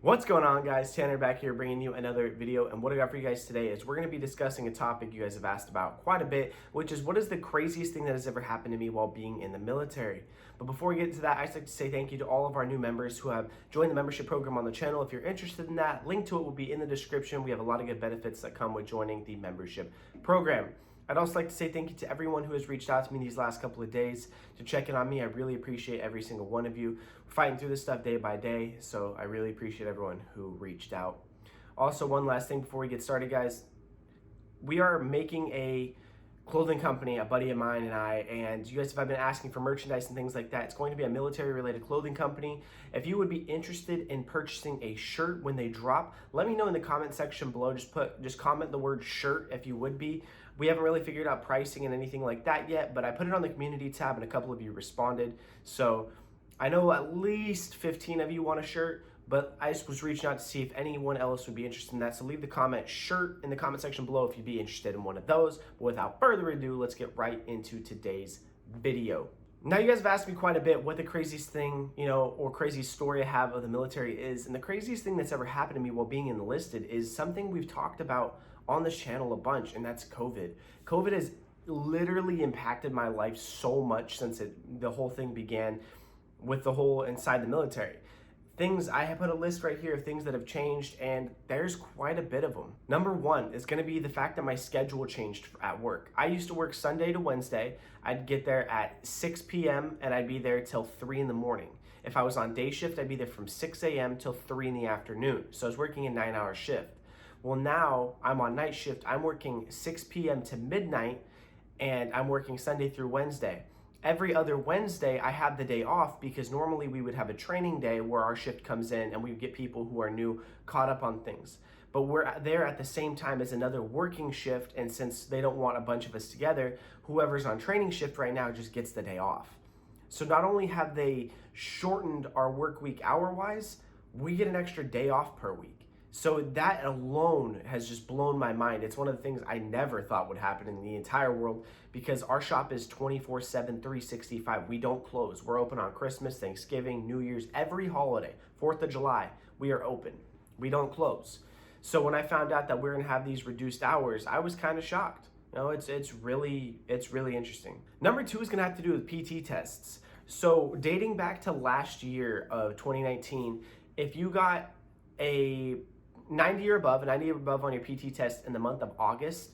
What's going on, guys? Tanner back here bringing you another video, and what I got for you guys today is we're going to be discussing a topic you guys have asked about quite a bit, which is what is the craziest thing that has ever happened to me while being in the military. But before we get into that, I'd like to say thank you to all of our new members who have joined the membership program on the channel. If you're interested in that, link to it will be in the description. We have a lot of good benefits that come with joining the membership program. I'd also like to say thank you to everyone who has reached out to me these last couple of days to check in on me. I really appreciate every single one of you. We're fighting through this stuff day by day, so I really appreciate everyone who reached out. Also, one last thing before we get started, guys. We are making a clothing company, a buddy of mine and I, and you guys have been asking for merchandise and things like that. It's going to be a military-related clothing company. If you would be interested in purchasing a shirt when they drop, let me know in the comment section below. Just comment the word shirt if you would be. We haven't really figured out pricing and anything like that yet, but I put it on the community tab and a couple of you responded. So I know at least 15 of you want a shirt, but I just was reaching out to see if anyone else would be interested in that. So leave the comment shirt in the comment section below if you'd be interested in one of those. But without further ado, let's get right into today's video. Now, you guys have asked me quite a bit what the craziest thing, or craziest story I have of the military is. And the craziest thing that's ever happened to me while being enlisted is something we've talked about on this channel a bunch, and that's COVID. COVID has literally impacted my life so much since the whole thing began with the whole inside the military. I have put a list right here of things that have changed, and there's quite a bit of them. Number one is going to be the fact that my schedule changed at work. I used to work Sunday to Wednesday. I'd get there at 6 p.m. and I'd be there till 3 in the morning. If I was on day shift, I'd be there from 6 a.m. till 3 in the afternoon. So I was working a 9-hour shift. Well, now I'm on night shift. I'm working 6 p.m. to midnight, and I'm working Sunday through Wednesday. Every other Wednesday, I have the day off because normally we would have a training day where our shift comes in and we would get people who are new caught up on things. But we're there at the same time as another working shift, and since they don't want a bunch of us together, whoever's on training shift right now just gets the day off. So not only have they shortened our work week hour-wise, we get an extra day off per week. So that alone has just blown my mind. It's one of the things I never thought would happen in the entire world because our shop is 24/7, 365. We don't close. We're open on Christmas, Thanksgiving, New Year's, every holiday. 4th of July, we are open. We don't close. So when I found out that we're gonna have these reduced hours, I was kind of shocked. It's really interesting. Number two is gonna have to do with PT tests. So dating back to last year of 2019, if you got a 90 or above on your PT test in the month of August,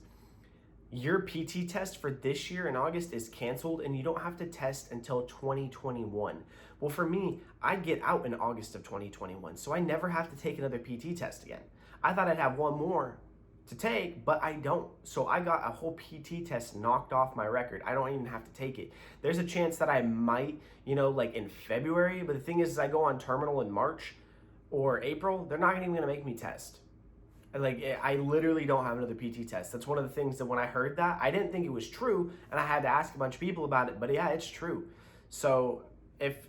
your PT test for this year in August is canceled and you don't have to test until 2021. Well, for me, I get out in August of 2021, so I never have to take another PT test again. I thought I'd have one more to take, but I don't. So I got a whole PT test knocked off my record. I don't even have to take it. There's a chance that I might, like in February, but the thing is I go on terminal in March or April, they're not even gonna make me test. I literally don't have another PT test. That's one of the things that when I heard that, I didn't think it was true, and I had to ask a bunch of people about it, but yeah, it's true. So if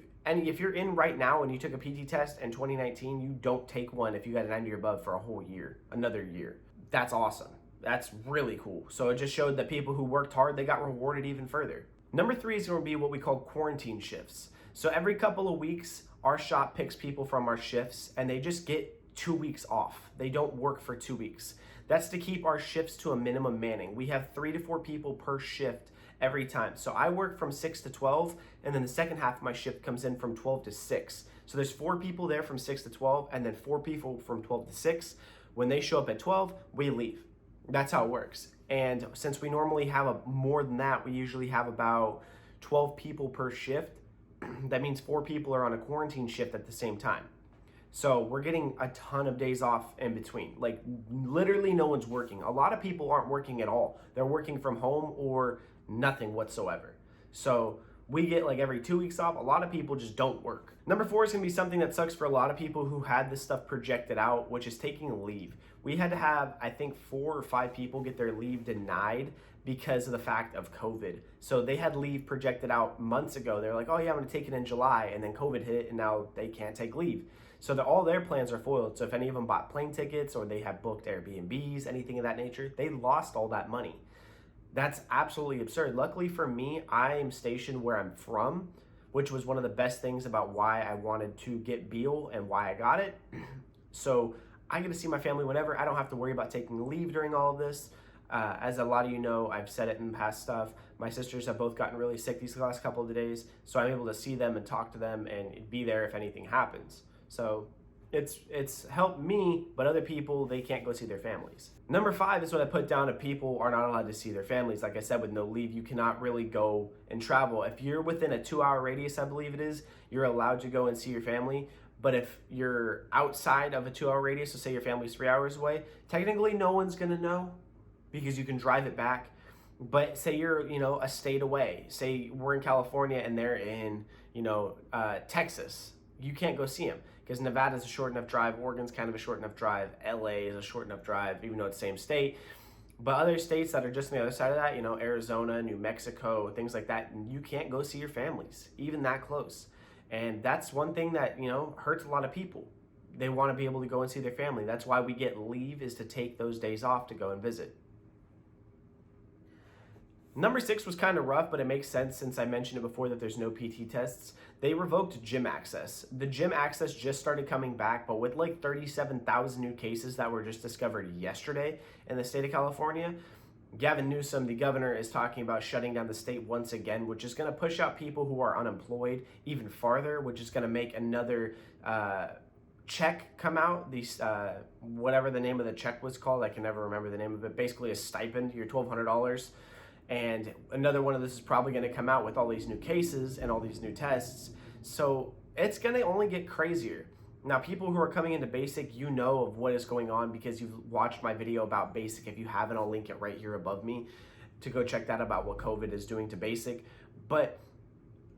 you're in right now and you took a PT test in 2019, you don't take one if you got a 90 or above for a whole year, another year. That's awesome. That's really cool. So it just showed that people who worked hard, they got rewarded even further. Number three is gonna be what we call quarantine shifts. So every couple of weeks, our shop picks people from our shifts and they just get 2 weeks off. They don't work for 2 weeks. That's to keep our shifts to a minimum manning. We have 3 to 4 people per shift every time. So I work from 6 to 12, and then the second half of my shift comes in from 12 to 6. So there's 4 people there from 6 to 12, and then 4 people from 12 to 6. When they show up at 12, we leave. That's how it works. And since we normally have more than that, we usually have about 12 people per shift. That means 4 people are on a quarantine shift at the same time. So we're getting a ton of days off in between. Literally no one's working. A lot of people aren't working at all. They're working from home or nothing whatsoever. So we get every 2 weeks off. A lot of people just don't work. Number four is gonna be something that sucks for a lot of people who had this stuff projected out, which is taking leave. We had to have, I think, 4 or 5 people get their leave denied because of the fact of COVID. So they had leave projected out months ago. They're like, oh yeah, I'm gonna take it in July, and then COVID hit and now they can't take leave. So all their plans are foiled. So if any of them bought plane tickets or they have booked Airbnbs, anything of that nature, they lost all that money. That's absolutely absurd. Luckily for me, I am stationed where I'm from, which was one of the best things about why I wanted to get Beal and why I got it. So I get to see my family whenever. I don't have to worry about taking leave during all of this. As a lot of you know, I've said it in past stuff, my sisters have both gotten really sick these last couple of days, so I'm able to see them and talk to them and be there if anything happens. So it's helped me, but other people, they can't go see their families. Number 5 is what I put down if people are not allowed to see their families. Like I said, with no leave, you cannot really go and travel. If you're within a 2-hour radius, I believe it is, you're allowed to go and see your family. But if you're outside of a 2-hour radius, so say your family's 3 hours away, technically no one's gonna know because you can drive it back. But say you're, a state away. Say we're in California and they're in, Texas. You can't go see them because Nevada's a short enough drive. Oregon's kind of a short enough drive. LA is a short enough drive, even though it's the same state. But other states that are just on the other side of that, Arizona, New Mexico, things like that, you can't go see your families, even that close. And that's one thing that, hurts a lot of people. They want to be able to go and see their family. That's why we get leave, is to take those days off to go and visit. Number 6 was kind of rough, but it makes sense since I mentioned it before that there's no PT tests. They revoked gym access. The gym access just started coming back, but with like 37,000 new cases that were just discovered yesterday in the state of California, Gavin Newsom, the governor, is talking about shutting down the state once again, which is going to push out people who are unemployed even farther, which is going to make another check come out. These whatever the name of the check was called, I can never remember the name of it. Basically a stipend, your $1,200. And another one of this is probably going to come out with all these new cases and all these new tests. So it's going to only get crazier. Now, people who are coming into basic, you know of what is going on because you've watched my video about basic. If you haven't, I'll link it right here above me to go check that about what COVID is doing to basic. But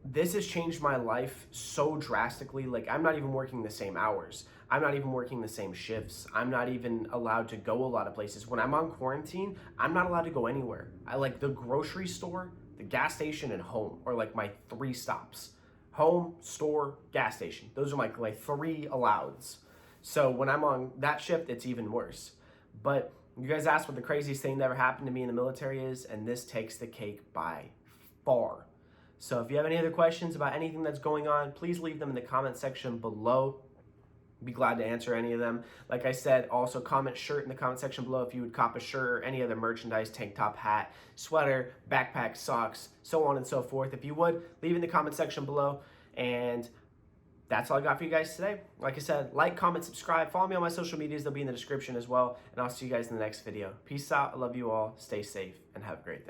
this has changed my life so drastically. Like, I'm not even working the same hours. I'm not even working the same shifts. I'm not even allowed to go a lot of places. When I'm on quarantine, I'm not allowed to go anywhere. I like the grocery store, the gas station, and home are like my 3 stops. Home, store, gas station. Those are my 3 allows. So when I'm on that shift, it's even worse. But you guys asked what the craziest thing that ever happened to me in the military is, and this takes the cake by far. So if you have any other questions about anything that's going on, please leave them in the comment section below. Be glad to answer any of them. Like I said, also comment shirt in the comment section below if you would cop a shirt or any other merchandise, tank top, hat, sweater, backpack, socks, so on and so forth. If you would, leave in the comment section below. And that's all I got for you guys today. Like I said, like, comment, subscribe, follow me on my social medias. They'll be in the description as well. And I'll see you guys in the next video. Peace out. I love you all. Stay safe and have a great day.